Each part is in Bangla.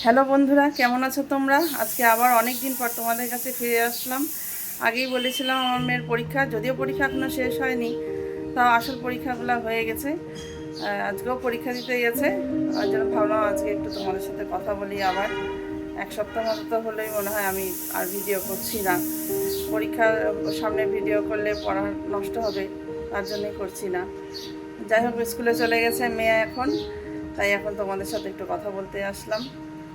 হ্যালো বন্ধুরা, কেমন আছো তোমরা? আজকে আবার অনেক দিন পর তোমাদের কাছে ফিরে আসলাম। আগেই বলেছিলাম আমার মেয়ের পরীক্ষা, যদিও পরীক্ষা এখনও শেষ হয়নি, তাও আসল পরীক্ষাগুলো হয়ে গেছে। আজকেও পরীক্ষা দিতে গেছে, ওই জন্য ভাবলাম আজকে একটু তোমাদের সাথে কথা বলি। আবার এক সপ্তাহ মতো তো হলেই মনে হয় আমি আর ভিডিও করছি না। পরীক্ষার সামনে ভিডিও করলে পড়া নষ্ট হবে, তার জন্যই করছি না। যাই হোক, স্কুলে চলে গেছে মেয়ে এখন, তাই এখন তোমাদের সাথে একটু কথা বলতে আসলাম।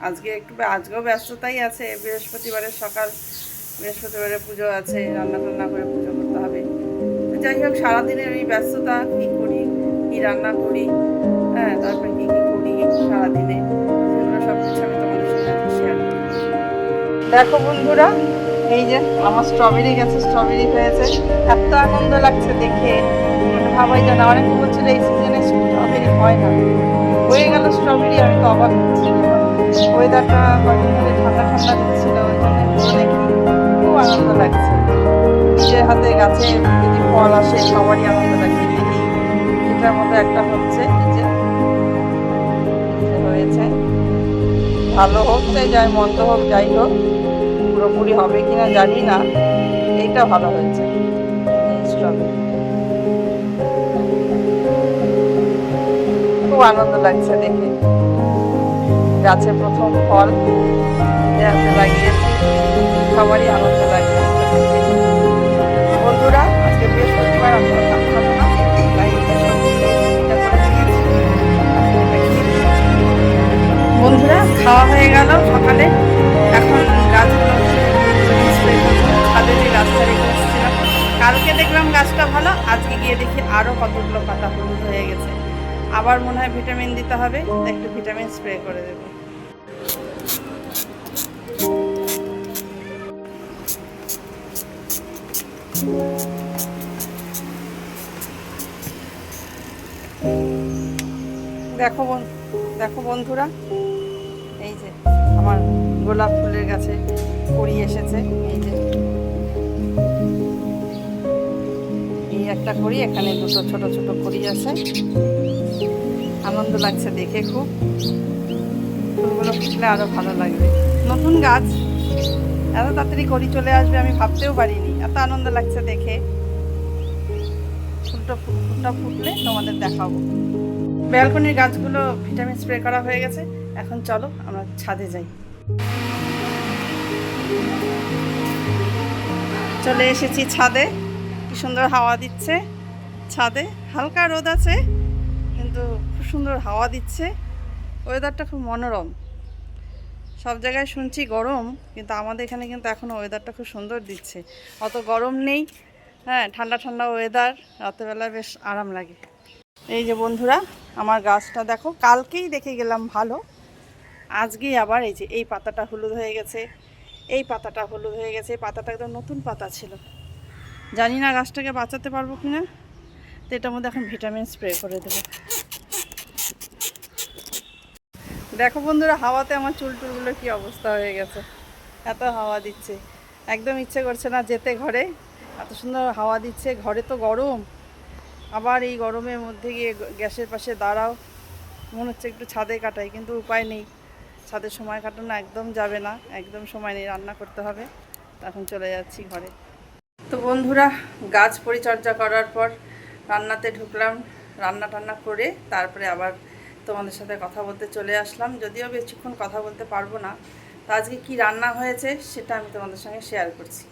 আজকেও ব্যস্ততাই আছে, বৃহস্পতিবারের সকাল, বৃহস্পতিবারের পুজো আছে, রান্না টান্না করে পুজো করতে হবে। তো যাই হোক, সারাদিনের এই ব্যস্ততা, কী করি, কী রান্না করি, হ্যাঁ, তারপরে কী কী করি সারাদিনে, সেগুলো সব কিছু আমি তোমাদের সাথে আজকে শেয়ার করি। দেখো বন্ধুরা, এই যে আমার স্ট্রবেরি গাছে স্ট্রবেরি হয়েছে, এত আনন্দ লাগছে দেখে। মানে ভাবাই যায় না, অনেকে বলছিল এই সিজনে স্ট্রবেরি হয় না, হয়ে গেল স্ট্রবেরি। আমি তো অবাক হচ্ছি। ওয়েদারটা কয়েকদিন ধরে ঠান্ডা ঠান্ডা দিচ্ছিল, ওই জন্য দেখি খুব আনন্দ লাগছে। নিজের হাতে গাছে যদি ফল আসে সবারই আনন্দ লাগে। দেখি এটার মধ্যে একটা হচ্ছে, এই যে হয়েছে। ভালো হোক চাই যাই, মন্দ হোক যাই হোক, পুরোপুরি হবে কিনা জানি না, এইটা ভালো হয়েছে। স্ট্রবেরি খুব আনন্দ লাগছে দেখে। গাছে প্রথম ফল হাতে লাগিয়েছি, সবারই আনন্দ লাগছে বন্ধুরা। আজকে বৃহস্পতিবার, আমি ভাত খাবো না, তাই এটা করে নিয়েছি। বন্ধুরা, খাওয়া হয়ে গেল সকালে। এখন গাছগুলো স্প্রে করবো। ছাদে যে গাছটা রেখে এসেছিলাম, কালকে দেখলাম গাছটা ভালো, আজকে গিয়ে দেখি আরও কতগুলো পাতা হলুদ হয়ে গেছে। আবার মনে হয় ভিটামিন দিতে হবে, তাই একটু ভিটামিন স্প্রে করে দেবো। দেখো দেখো বন্ধুরা, এই যে আমার গোলাপ ফুলের গাছে কুড়ি এসেছে। এই যে এই একটা কড়ি, এখানে দুটো ছোট ছোট কড়ি আছে। আনন্দ লাগছে দেখে খুব। ফুলগুলো ফুটলে আরো ভালো লাগবে। নতুন গাছ, এত তাড়াতাড়ি কড়ি চলে আসবে আমি ভাবতেও পারিনি। এত আনন্দ লাগছে দেখে। ফুলটা ফুটলে তোমাদের দেখাবো। ব্যালকনির গাছগুলো ভিটামিন স্প্রে করা হয়ে গেছে। এখন চলো আমরা ছাদে যাই। চলে এসেছি ছাদে। কি সুন্দর হাওয়া দিচ্ছে ছাদে। হালকা রোদ আছে, কিন্তু খুব সুন্দর হাওয়া দিচ্ছে। ওয়েদারটা খুব মনোরম। সব জায়গায় শুনছি গরম, কিন্তু আমাদের এখানে কিন্তু এখনও ওয়েদারটা খুব সুন্দর দিচ্ছে। অত গরম নেই, হ্যাঁ, ঠান্ডা ঠান্ডা ওয়েদার। রাতেরবেলা বেশ আরাম লাগে। এই যে বন্ধুরা, আমার গাছটা দেখো, কালকেই দেখে গেলাম ভালো, আজকেই আবার এই যে এই পাতাটা হলুদ হয়ে গেছে, এই পাতাটা হলুদ হয়ে গেছে। এই পাতাটা একদম নতুন পাতা ছিল। জানি না গাছটাকে বাঁচাতে পারবো কিনা, তো এটার মধ্যে এখন ভিটামিন স্প্রে করে দেবো। দেখো বন্ধুরা, হাওয়াতে আমার চুল টুলগুলোর কী অবস্থা হয়ে গেছে। এত হাওয়া দিচ্ছে, একদম ইচ্ছে করছে না যেতে ঘরে। এত সুন্দর হাওয়া দিচ্ছে, ঘরে তো গরম, আবার এই গরমের মধ্যে গিয়ে গ্যাসের পাশে দাঁড়াও। মনে হচ্ছে একটু ছাদে কাটাই, কিন্তু উপায় নেই। ছাদে সময় কাটানো একদম যাবে না, একদম সময় নেই, রান্না করতে হবে। এখন চলে যাচ্ছি ঘরে। তো বন্ধুরা, গাছ পরিচর্যা করার পর রান্নাতে ঢুকলাম। রান্না টান্না করে তারপরে আবার তোমাদের সাথে কথা বলতে চলে আসলাম। যদিও বেশিক্ষণ কথা বলতে পারবো না, তো আজকে কি রান্না হয়েছে সেটা আমি তোমাদের সঙ্গে শেয়ার করছি।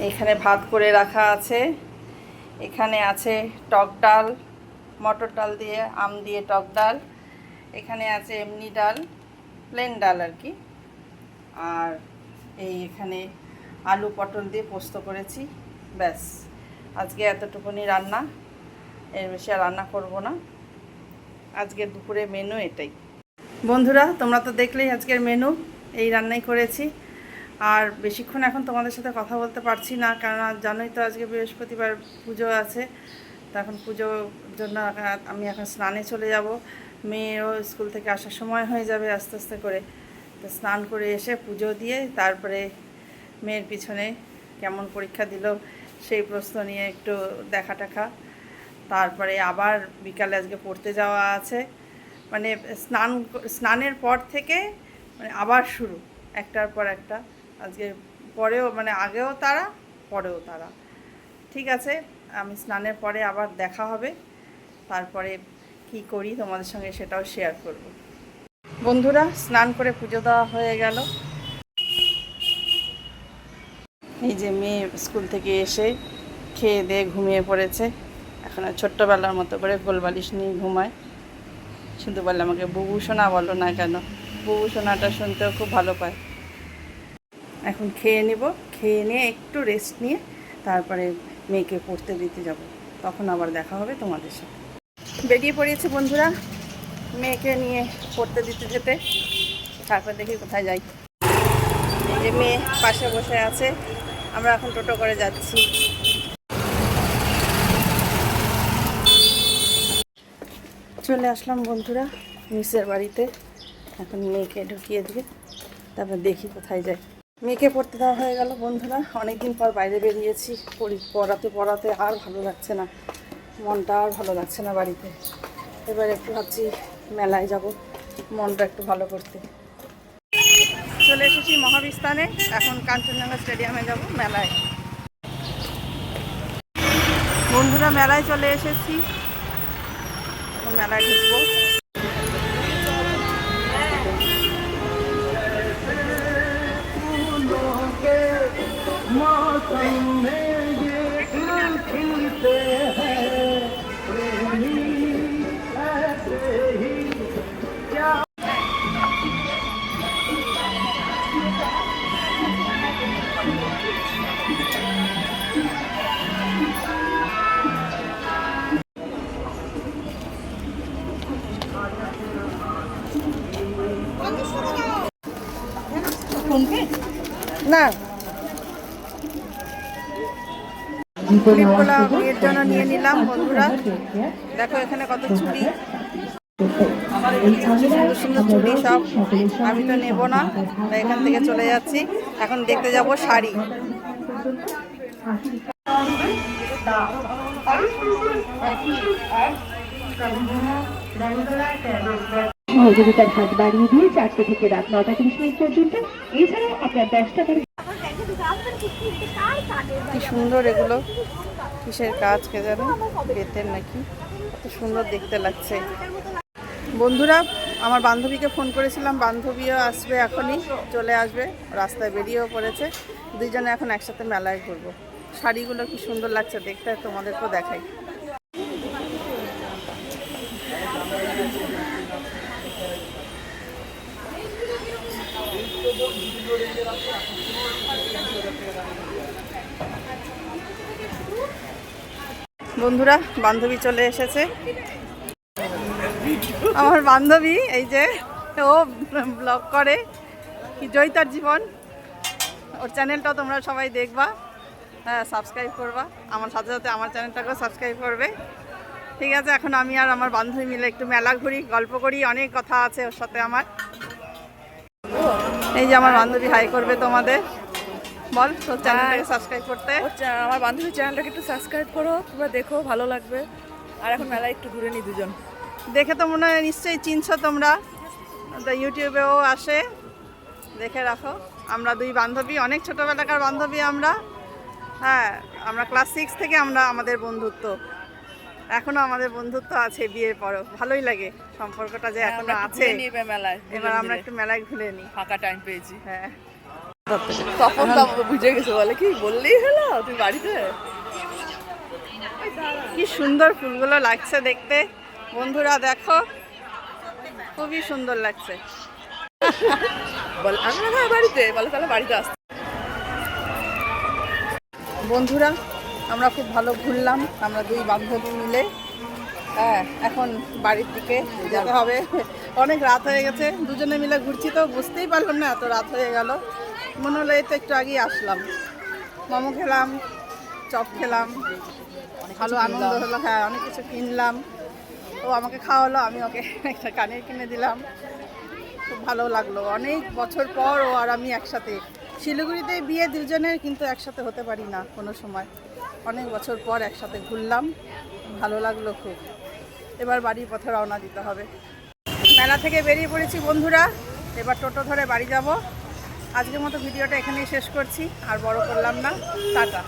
এখানে ভাত করে রাখা আছে, এখানে আছে টক ডাল, মটর ডাল দিয়ে, আম দিয়ে টক ডাল। এখানে আছে এমনি ডাল, প্লেন ডাল আর কি। আর এখানে আলু পটল দিয়ে পোস্ত করেছি। ব্যাস, আজকে এতটুকুনি রান্না, এর বেশি আর রান্না করব না। আজকের দুপুরে মেনু এটাই। বন্ধুরা, তোমরা তো দেখলেই আজকের মেনু, এই রান্নাই করেছি। আর বেশিক্ষণ এখন তোমাদের সাথে কথা বলতে পারছি না, কারণ জানোই তো আজকে বৃহস্পতিবার পুজো আছে। তো এখন পুজোর জন্য আমি এখন স্নানে চলে যাব। মেয়েও স্কুল থেকে আসার সময় হয়ে যাবে আস্তে আস্তে করে। তো স্নান করে এসে পুজো দিয়ে তারপরে মেয়ের পিছনে কেমন পরীক্ষা দিল সেই প্রশ্ন নিয়ে একটু দেখা টাকা। তারপরে আবার বিকালে আজকে পড়তে যাওয়া আছে। মানে স্নানের পর থেকে মানে আবার শুরু, একটার পর একটা। আজকে পরেও মানে আগেও তারা, পরেও তারা। ঠিক আছে, আমি স্নানের পরে আবার দেখা হবে, তারপরে কি করি তোমাদের সঙ্গে সেটাও শেয়ার করব। বন্ধুরা, স্নান করে পুজো দেওয়া হয়ে গেল। এই যে মেয়ে স্কুল থেকে এসে খেয়ে দিয়ে ঘুমিয়ে পড়েছে। এখন আর ছোট্টবেলার মতো করে গোলবালিশ নিয়ে ঘুমায়। শুধু বললে আমাকে বুবু সোনা বলো না কেন, বুবু সোনাটা শুনতেও খুব ভালো পায়। এখন খেয়ে নেব, খেয়ে নিয়ে একটু রেস্ট নিয়ে তারপরে মেয়েকে পড়তে দিতে যাব, তখন আবার দেখা হবে তোমাদের সাথে। বেরিয়ে পড়িয়েছে বন্ধুরা মেয়েকে নিয়ে পড়তে দিতে যেতে, তারপর দেখি কোথায় যাই। এই যে মেয়ে পাশে বসে আছে, আমরা এখন টোটো করে যাচ্ছি। চলে আসলাম বন্ধুরা মিসের বাড়িতে। এখন মেয়েকে ঢুকিয়ে দিয়ে তারপর দেখি কোথায় যাই। মেয়েকে পড়তে দেওয়া হয়ে গেল বন্ধুরা। অনেকদিন পর বাইরে বেরিয়েছি, পড়াতে পড়াতে আর ভালো লাগছে না, মনটা আর ভালো লাগছে না বাড়িতে। এবার একটু ভাবছি মেলায় যাব, মনটা একটু ভালো করতে। চলে এসেছি মহাবিস্তানে, এখন কাঞ্চনজঙ্ঘা স্টেডিয়ামে যাব মেলায়। বন্ধুরা মেলায় চলে এসেছি, মেলায় ঢুকবো। না ক্লিপগুলো বিয়ের জন্য নিয়ে নিলাম বন্ধুরা। দেখো এখানে কত চুড়ি, সুন্দর সুন্দর চুড়ি সব। আমি তো নেবো না, তাই এখান থেকে চলে যাচ্ছি। এখন দেখতে যাব শাড়ি। সহযোগিতার হাত বাড়িয়ে দিয়ে 4টে থেকে রাত 9:30 পর্যন্ত। এছাড়াও আপনার 10 টাকার। কি সুন্দর এগুলো, কিসের কাজ কে জানো, বেতের নাকি, কত সুন্দর দেখতে লাগছে। বন্ধুরা আমার বান্ধবীকে ফোন করেছিলাম, বান্ধবীও আসবে, এখনই চলে আসবে, রাস্তায় বেরিয়েও পড়েছে। দুইজনে এখন একসাথে মেলায় ঘুরবো। শাড়িগুলো কি সুন্দর লাগছে দেখতে, তোমাদেরকেও দেখাই। বন্ধুরা বান্ধবী চলে এসেছে, আমার বান্ধবী। এই যে ও ব্লগ করে, কি জয়িতার জীবন, ওর চ্যানেলটাও তোমরা সবাই দেখবা, হ্যাঁ সাবস্ক্রাইব করবা, আমার সাথে সাথে আমার চ্যানেলটাকেও সাবস্ক্রাইব করবে। ঠিক আছে, এখন আমি আর আমার বান্ধবী মিলে একটু মেলা ঘুরি, গল্প করি, অনেক কথা আছে ওর সাথে আমার। এই যে আমার বান্ধবী হাই করবে তোমাদের, বল তোর চ্যানেলটাকে সাবস্ক্রাইব করতে। আমার বান্ধবীর চ্যানেলটাকে একটু সাবস্ক্রাইব করো, তোমরা দেখো, ভালো লাগবে। আর এখন মেলায় একটু ঘুরে নি দুজন। দেখে তো মনে হয় নিশ্চয়ই চিনছো তোমরা, তো ইউটিউবেও আসে, দেখে রাখো। আমরা দুই বান্ধবী, অনেক ছোটোবেলাকার বান্ধবী আমরা। হ্যাঁ, আমরা ক্লাস 6 থেকে আমরা আমাদের বন্ধুত্ব, এখনও আমাদের বন্ধুত্ব আছে বিয়ের পরও। ভালোই লাগে সম্পর্কটা যে এখনো আছে। মেলায় এবার আমরা একটু মেলায় ঘুরে নিই, ফাঁকা টাইম পেয়েছি। হ্যাঁ তখন তো বুঝে গেছে, বলে কি বললেই হলো তুই বাড়িতে। কি সুন্দর ফুলগুলো লাগছে দেখতে বন্ধুরা, দেখো খুবই সুন্দর লাগছে। বল আমরা না বাড়িতে, বলে তাহলে বাড়িতে আসতে। বন্ধুরা আমরা খুব ভালো ঘুরলাম, আমরা দুই বান্ধবী মিলে। হ্যাঁ, এখন বাড়ির দিকে যেতে হবে, অনেক রাত হয়ে গেছে। দুজনে মিলে ঘুরছি তো বুঝতেই পারলাম না এত রাত হয়ে গেল। মনে হলো এই তো একটু আগেই আসলাম। মোমো খেলাম, চপ খেলাম, ভালো আনন্দ হলো। হ্যাঁ, অনেক কিছু কিনলাম, ও আমাকে খাওয়ালো, আমি ওকে একটা কানের কিনে দিলাম। খুব ভালো লাগলো, অনেক বছর পর ও আর আমি একসাথে। শিলিগুড়িতে বিয়ে দুজনের, কিন্তু একসাথে হতে পারি না কোনো সময়। অনেক বছর পর একসাথে ঘুরলাম, ভালো লাগলো খুব। এবার বাড়ির পথে রওনা দিতে হবে। মেলা থেকে বেরিয়ে পড়েছি বন্ধুরা, এবার টোটো ধরে বাড়ি যাব। আজকের মতো ভিডিওটা এখানেই শেষ করছি, আর বড় করলাম না। টাটা।